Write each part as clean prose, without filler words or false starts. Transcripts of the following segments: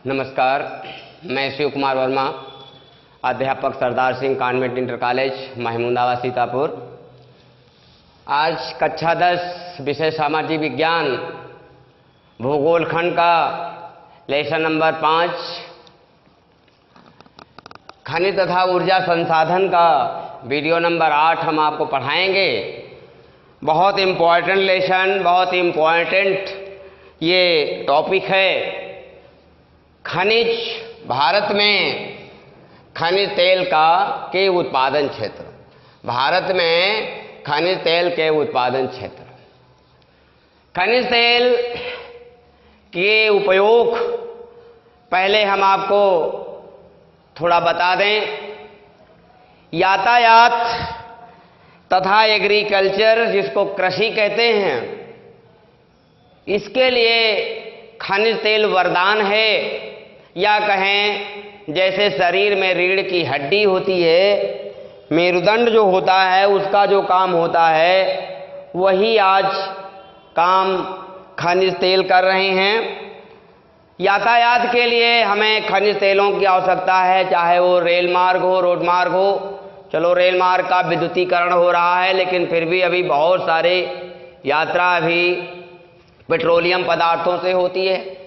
नमस्कार, मैं शिव कुमार वर्मा, अध्यापक Sardar Singh convent inter college Mahmudabad Sitapur. आज कक्षा 10 विषय सामाजिक विज्ञान भूगोल खंड का लेसन नंबर 5 खनिज तथा ऊर्जा संसाधन का वीडियो नंबर 8 हम आपको पढ़ाएंगे। बहुत इम्पोर्टेंट लेसन, बहुत इम्पोर्टेंट ये टॉपिक है। खनिज, भारत में खनिज तेल के उत्पादन क्षेत्र, भारत में खनिज तेल के उत्पादन क्षेत्र। खनिज तेल के उपयोग पहले हम आपको थोड़ा बता दें। यातायात तथा एग्रीकल्चर, जिसको कृषि कहते हैं, इसके लिए खनिज तेल वरदान है। या कहें जैसे शरीर में रीढ़ की हड्डी होती है, मेरुदंड जो होता है उसका जो काम होता है, वही आज काम खनिज तेल कर रहे हैं। यातायात के लिए हमें खनिज तेलों की आवश्यकता है, चाहे वो रेल मार्ग हो, रोड मार्ग हो। चलो, रेल मार्ग का विद्युतीकरण हो रहा है, लेकिन फिर भी अभी बहुत सारे यात्रा अभी पेट्रोलियम पदार्थों से होती है।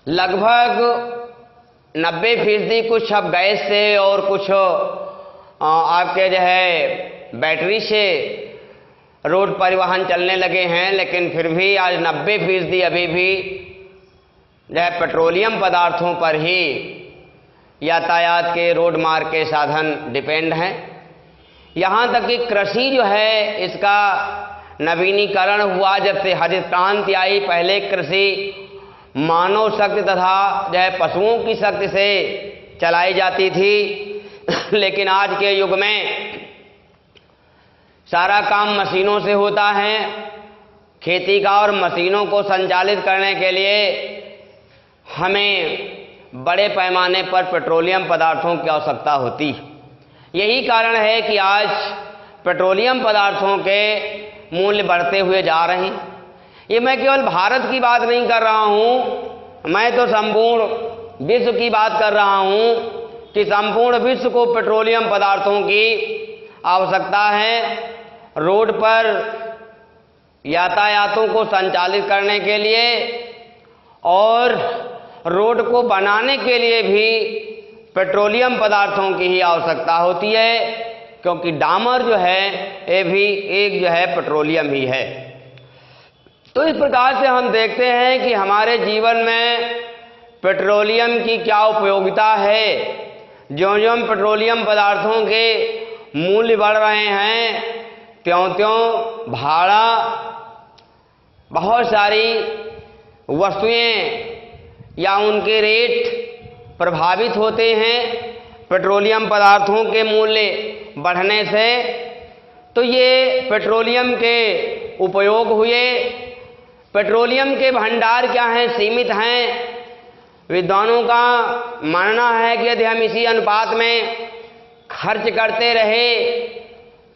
लगभग 90% कुछ अब गैस से और कुछ आपके जो है बैटरी से रोड परिवहन चलने लगे हैं, लेकिन फिर भी आज 90% अभी भी जो है पेट्रोलियम पदार्थों पर ही यातायात के, रोड मार्ग के साधन डिपेंड हैं। यहाँ तक कि कृषि जो है, इसका नवीनीकरण हुआ जब से हरित क्रांति आई। पहले कृषि मानव शक्ति तथा जो है पशुओं की शक्ति से चलाई जाती थी, लेकिन आज के युग में सारा काम मशीनों से होता है। खेती का और मशीनों को संचालित करने के लिए हमें बड़े पैमाने पर पेट्रोलियम पदार्थों की आवश्यकता होती। यही कारण है कि आज पेट्रोलियम पदार्थों के मूल्य बढ़ते हुए जा रहे हैं। ये मैं केवल भारत की बात नहीं कर रहा हूँ, मैं तो संपूर्ण विश्व की बात कर रहा हूँ कि संपूर्ण विश्व को पेट्रोलियम पदार्थों की आवश्यकता है। रोड पर यातायातों को संचालित करने के लिए और रोड को बनाने के लिए भी पेट्रोलियम पदार्थों की ही आवश्यकता होती है, क्योंकि डामर जो है ये भी एक जो है पेट्रोलियम ही है। तो इस प्रकार से हम देखते हैं कि हमारे जीवन में पेट्रोलियम की क्या उपयोगिता है। ज्यों-ज्यों पेट्रोलियम पदार्थों के मूल्य बढ़ रहे हैं, त्यों-त्यों भाड़ा, बहुत सारी वस्तुएं या उनके रेट प्रभावित होते हैं पेट्रोलियम पदार्थों के मूल्य बढ़ने से। तो ये पेट्रोलियम के उपयोग हुए। पेट्रोलियम के भंडार क्या हैं? सीमित हैं। विद्वानों का मानना है कि यदि हम इसी अनुपात में खर्च करते रहे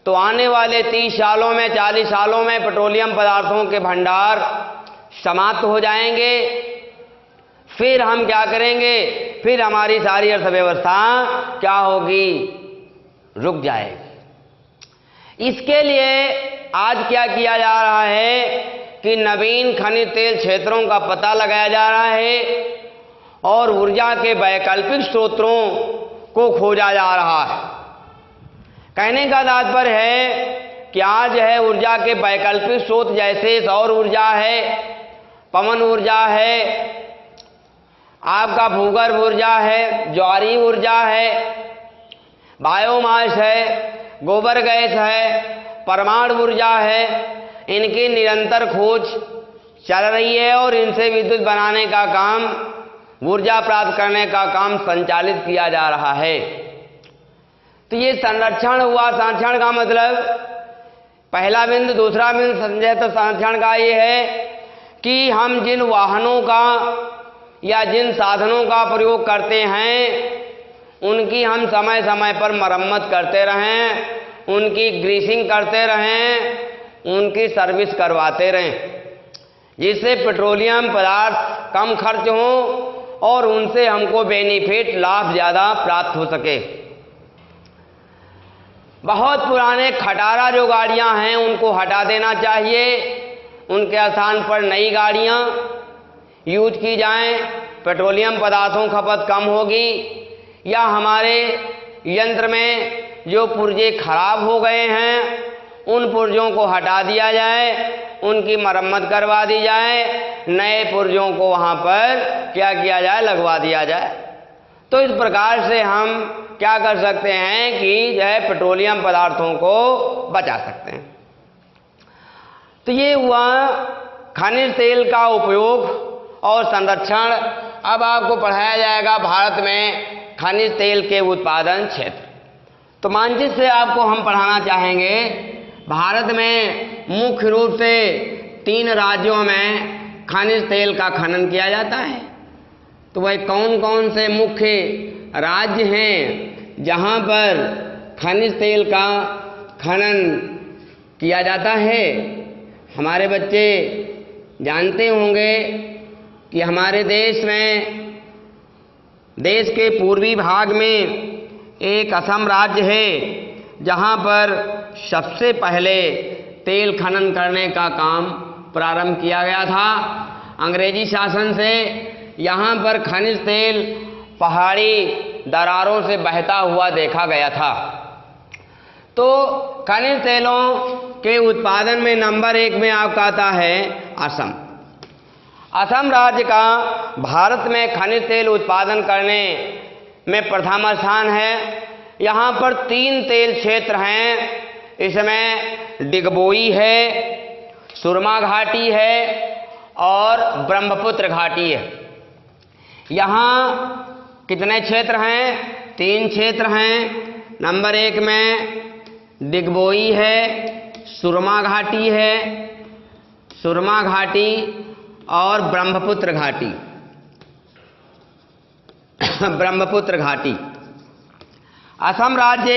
तो आने वाले 30 सालों में, 40 सालों में पेट्रोलियम पदार्थों के भंडार समाप्त हो जाएंगे। फिर हम क्या करेंगे? फिर हमारी सारी अर्थव्यवस्था क्या होगी? रुक जाएगी। इसके लिए आज क्या किया जा रहा है कि नवीन खनिज तेल क्षेत्रों का पता लगाया जा रहा है और ऊर्जा के वैकल्पिक स्रोतों को खोजा जा रहा है। कहने का तात्पर्य है कि आज है ऊर्जा के वैकल्पिक स्रोत, जैसे सौर ऊर्जा है, पवन ऊर्जा है, आपका भूगर्भ ऊर्जा है, ज्वारी ऊर्जा है, बायोमास है, गोबर गैस है, परमाणु ऊर्जा है। इनकी निरंतर खोज चल रही है और इनसे विद्युत बनाने का काम, ऊर्जा प्राप्त करने का काम संचालित किया जा रहा है। तो ये संरक्षण हुआ। संरक्षण का मतलब पहला बिंदु, दूसरा बिंदु समझे तो संरक्षण का ये है कि हम जिन वाहनों का या जिन साधनों का प्रयोग करते हैं उनकी हम समय समय पर मरम्मत करते रहें, उनकी ग्रीसिंग करते रहें, उनकी सर्विस करवाते रहें, जिससे पेट्रोलियम पदार्थ कम खर्च हो और उनसे हमको बेनिफिट, लाभ ज़्यादा प्राप्त हो सके। बहुत पुराने खटारा जो गाड़ियां हैं उनको हटा देना चाहिए, उनके स्थान पर नई गाड़ियां यूज की जाएं, पेट्रोलियम पदार्थों खपत कम होगी। या हमारे यंत्र में जो पुर्जे खराब हो गए हैं उन पुर्जों को हटा दिया जाए, उनकी मरम्मत करवा दी जाए, नए पुर्जों को वहाँ पर क्या किया जाए, लगवा दिया जाए। तो इस प्रकार से हम क्या कर सकते हैं कि जो है पेट्रोलियम पदार्थों को बचा सकते हैं। तो ये हुआ खनिज तेल का उपयोग और संरक्षण। अब आपको पढ़ाया जाएगा भारत में खनिज तेल के उत्पादन क्षेत्र। तो मानचित्र से आपको हम पढ़ाना चाहेंगे, भारत में मुख्य रूप से 3 राज्यों में खनिज तेल का खनन किया जाता है। तो वह कौन कौन से मुख्य राज्य हैं जहाँ पर खनिज तेल का खनन किया जाता है? हमारे बच्चे जानते होंगे कि हमारे देश में, देश के पूर्वी भाग में एक असम राज्य है जहाँ पर सबसे पहले तेल खनन करने का काम प्रारंभ किया गया था। अंग्रेजी शासन से यहाँ पर खनिज तेल पहाड़ी दरारों से बहता हुआ देखा गया था। तो खनिज तेलों के उत्पादन में नंबर 1 में आपका आता है असम। असम राज्य का भारत में खनिज तेल उत्पादन करने में प्रथम स्थान है। यहाँ पर 3 तेल क्षेत्र हैं। इसमें डिगबोई है, सुरमा घाटी है और ब्रह्मपुत्र घाटी है। यहाँ कितने क्षेत्र हैं? 3 क्षेत्र हैं। नंबर 1 में डिगबोई है, सुरमा घाटी है, सुरमा घाटी और ब्रह्मपुत्र घाटी। ब्रह्मपुत्र घाटी असम राज्य,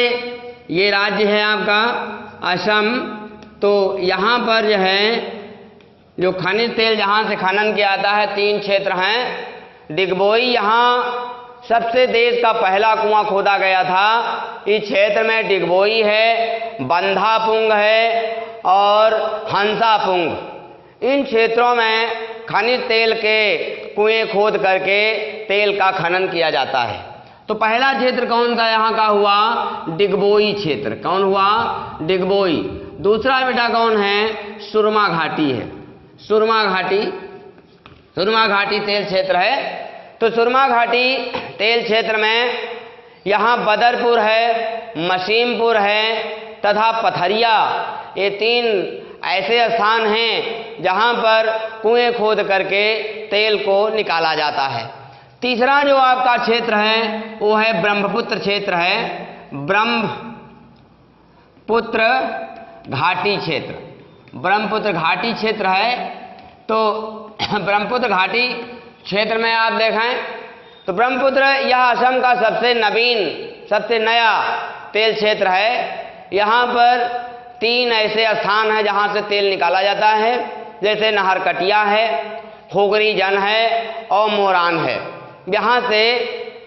ये राज्य है आपका असम। तो यहाँ पर जो है जो खनिज तेल जहाँ से खनन किया जाता है 3 क्षेत्र हैं। डिगबोई, यहाँ सबसे देश का पहला कुआं खोदा गया था। इस क्षेत्र में डिगबोई है, बंधापुंग है और हंसापुंग। इन क्षेत्रों में खनिज तेल के कुएं खोद करके तेल का खनन किया जाता है। तो पहला क्षेत्र कौन सा यहाँ का हुआ? डिगबोई क्षेत्र। कौन हुआ? डिगबोई। दूसरा बेटा कौन है? सुरमा घाटी है। सुरमा घाटी, सुरमा घाटी तेल क्षेत्र है। तो सुरमा घाटी तेल क्षेत्र में यहाँ बदरपुर है, मशीमपुर है तथा पथरिया, ये 3 ऐसे स्थान हैं जहाँ पर कुएं खोद करके तेल को निकाला जाता है। तीसरा जो आपका क्षेत्र है वो है ब्रह्मपुत्र क्षेत्र है, ब्रह्मपुत्र घाटी क्षेत्र। ब्रह्मपुत्र घाटी क्षेत्र है। तो ब्रह्मपुत्र घाटी क्षेत्र में आप देखें तो ब्रह्मपुत्र यह असम का सबसे नवीन, सबसे नया तेल क्षेत्र है। यहाँ पर 3 ऐसे स्थान हैं जहाँ से तेल निकाला जाता है, जैसे नहरकटिया है, होगरी जन है और मोरान है। यहाँ से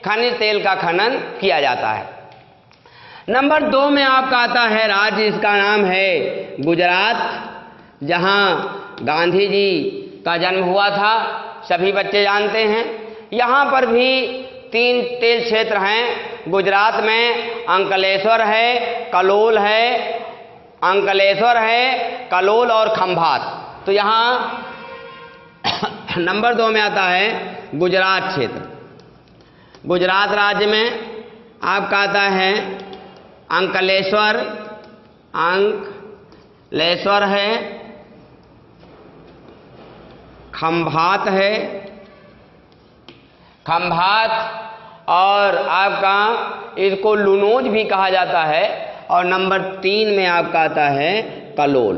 खनिज तेल का खनन किया जाता है। नंबर 2 में आपका आता है राज्य, इसका नाम है गुजरात, जहाँ गांधी जी का जन्म हुआ था, सभी बच्चे जानते हैं। यहाँ पर भी 3 तेल क्षेत्र हैं। गुजरात में अंकलेश्वर है, कलोल है, अंकलेश्वर है, कलोल और खंभात। तो यहाँ नंबर 2 में आता है गुजरात क्षेत्र। गुजरात राज्य में आपका आता है अंकलेश्वर, अंकलेश्वर है, खंभात है, खंभात और आपका इसको लुनोज भी कहा जाता है। और नंबर 3 में आपका आता है कलोल।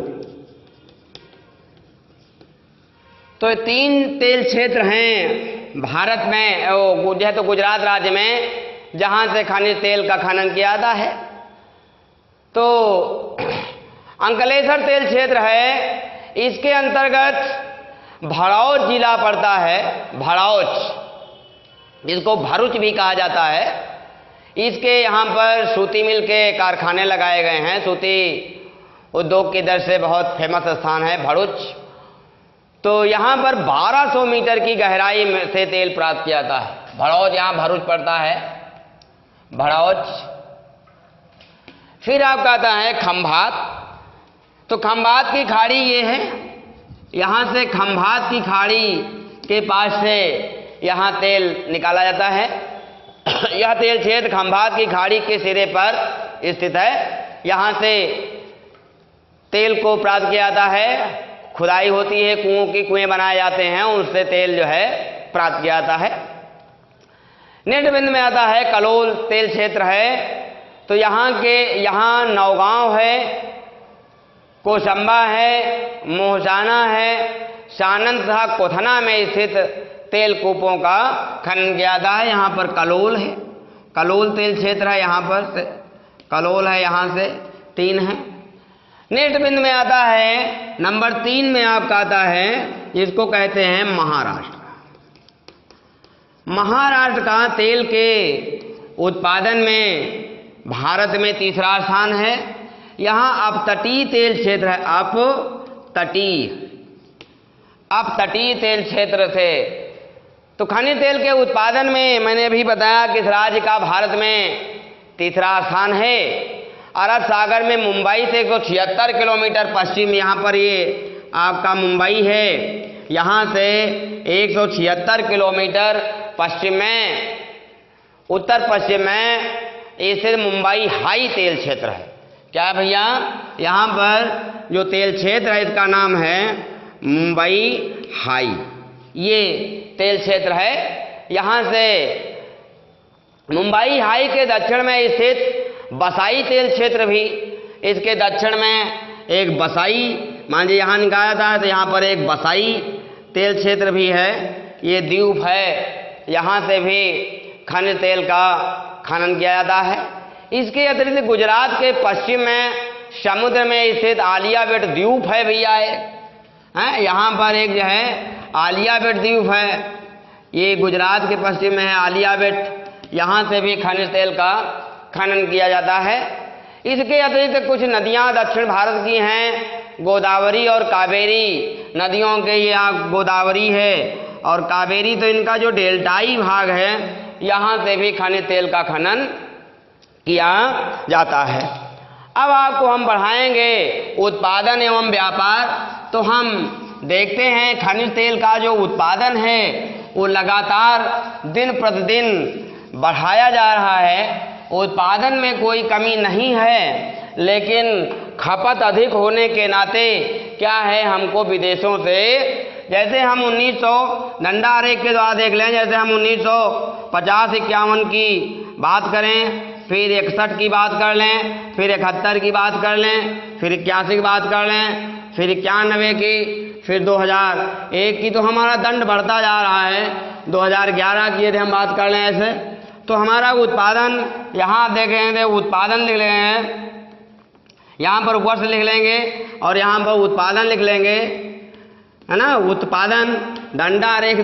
तो 3 तेल क्षेत्र हैं भारत में, तो गुजरात राज्य में, जहाँ से खनिज तेल का खनन किया जाता है। तो अंकलेश्वर तेल क्षेत्र है, इसके अंतर्गत भड़ौच जिला पड़ता है। भड़ौच, जिसको भरूच भी कहा जाता है। इसके यहाँ पर सूती मिल के कारखाने लगाए गए हैं। सूती उद्योग की दर से बहुत फेमस स्थान है भरूच। तो यहाँ पर 1200 मीटर की गहराई में से तेल प्राप्त किया जाता है। भड़ौच, यहाँ भरूच पड़ता है, भड़ौच। फिर आपका आता है खंभात। तो खंभात की खाड़ी ये है, यहाँ से खंभात की खाड़ी के पास से यहाँ तेल निकाला जाता है। यह तेल क्षेत्र खंभात की खाड़ी के सिरे पर स्थित है। यहाँ से तेल को प्राप्त किया जाता है। खुदाई होती है, कुएं बनाए जाते हैं, उससे तेल जो है प्राप्त किया जाता है। नेट बिंद में आता है कलोल तेल क्षेत्र है। तो यहाँ नौगांव है, कोसंबा है, मोहसाना है, सानंद तथा कोथना में स्थित तेल कूपों का खनन किया जाता है। यहाँ पर कलोल है, कलोल तेल क्षेत्र है, यहाँ पर से कलोल है, यहाँ से 3 है। नेट बिंद में आता है नंबर 3 में आपका आता है, जिसको कहते हैं महाराष्ट्र। महाराष्ट्र का तेल के उत्पादन में भारत में तीसरा स्थान है। यहाँ अपतटीय तेल क्षेत्र है, अपतटीय तेल क्षेत्र से। तो खनिज तेल के उत्पादन में मैंने अभी बताया कि इस राज्य का भारत में तीसरा स्थान है। अरब सागर में मुंबई से 176 किलोमीटर पश्चिम, यहाँ पर ये आपका मुंबई है, यहाँ से 176 किलोमीटर पश्चिम में, उत्तर पश्चिम में इसे मुंबई हाई तेल क्षेत्र है। क्या भैया, यहाँ पर जो तेल क्षेत्र है इसका नाम है मुंबई हाई, ये तेल क्षेत्र है। यहाँ से मुंबई हाई के दक्षिण में स्थित बसाई तेल क्षेत्र भी, इसके दक्षिण में एक बसाई, मान लीजिए यहाँ निकाला था तो यहाँ पर एक बसाई तेल क्षेत्र भी है, ये द्वीप है, यहाँ से भी खनिज तेल का खनन किया जाता है। इसके अतिरिक्त गुजरात के पश्चिम में समुद्र में स्थित आलिया बेट द्वीप है भैया, है यहाँ पर एक जो है आलिया बेट द्वीप है, ये गुजरात के पश्चिम में है आलिया बेट, यहाँ से भी खनिज तेल का खनन किया जाता है। इसके अतिरिक्त कुछ नदियाँ दक्षिण भारत की हैं, गोदावरी और कावेरी नदियों के, ये गोदावरी है और कावेरी, तो इनका जो डेल्टाई भाग है यहाँ से भी खनिज तेल का खनन किया जाता है। अब आपको हम बढ़ाएंगे उत्पादन एवं व्यापार। तो हम देखते हैं खनिज तेल का जो उत्पादन है वो लगातार दिन प्रतिदिन बढ़ाया जा रहा है। उत्पादन में कोई कमी नहीं है, लेकिन खपत अधिक होने के नाते क्या है, हमको विदेशों से, जैसे हम 1900 डंडा आरेख के द्वारा देख लें, जैसे हम 1950-51 की बात करें, फिर 61 की बात कर लें, फिर 71 की बात कर लें, फिर 81 की बात कर लें, फिर 91 की, फिर 2001 की, तो हमारा दंड बढ़ता जा रहा है। 2011 की यदि हम बात कर लें ऐसे, तो हमारा उत्पादन, यहाँ देखें तो उत्पादन लिख रहे हैं, यहाँ पर वर्ष लिख लेंगे और यहाँ पर उत्पादन लिख लेंगे, है ना। उत्पादन डंडा रेख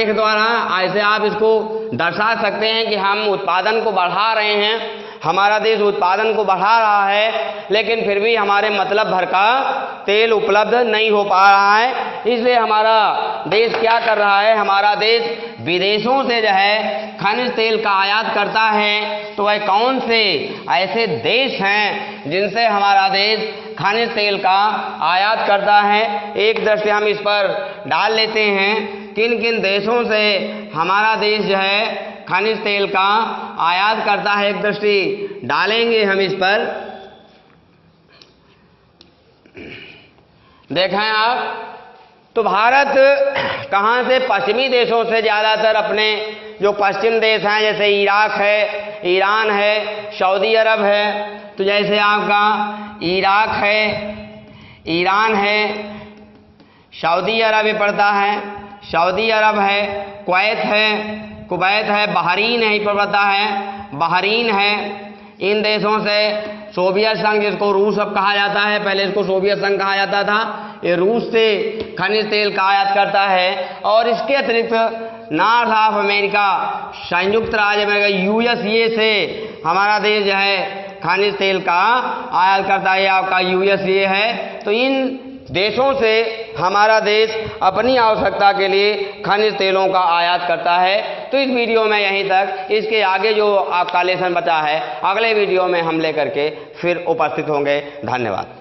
द्वारा ऐसे आप इसको दर्शा सकते हैं कि हम उत्पादन को बढ़ा रहे हैं, हमारा देश उत्पादन को बढ़ा रहा है, लेकिन फिर भी हमारे मतलब भर का तेल उपलब्ध नहीं हो पा रहा है। इसलिए हमारा देश क्या कर रहा है, हमारा देश विदेशों से जो है खनिज तेल का आयात करता है। तो वह कौन से ऐसे देश हैं जिनसे हमारा देश खनिज तेल का आयात करता है, एक दृष्टि हम इस पर डाल लेते हैं। किन किन देशों से हमारा देश जो है खनिज तेल का आयात करता है, एक दृष्टि डालेंगे हम इस पर। देखें आप, तो भारत कहाँ से, पश्चिमी देशों से ज़्यादातर अपने जो पश्चिम देश हैं, जैसे इराक है, ईरान है, सऊदी अरब है। तो जैसे आपका इराक है, ईरान है, सऊदी अरब ये पड़ता है, सऊदी अरब है, कुवैत है, बहरीन यहीं पर पड़ता है, बहरीन है। इन देशों से सोवियत संघ, जिसको रूस अब कहा जाता है, पहले इसको सोवियत संघ कहा जाता था, ये रूस से खनिज तेल का आयात करता है। और इसके अतिरिक्त नॉर्थ ऑफ अमेरिका, संयुक्त राज्य अमेरिका, यूएसए से हमारा देश जो है खनिज तेल का आयात करता है, आपका यूएसए है। तो इन देशों से हमारा देश अपनी आवश्यकता के लिए खनिज तेलों का आयात करता है। तो इस वीडियो में यहीं तक, इसके आगे जो आपका लेसन बचा है अगले वीडियो में हम लेकर के फिर उपस्थित होंगे। धन्यवाद।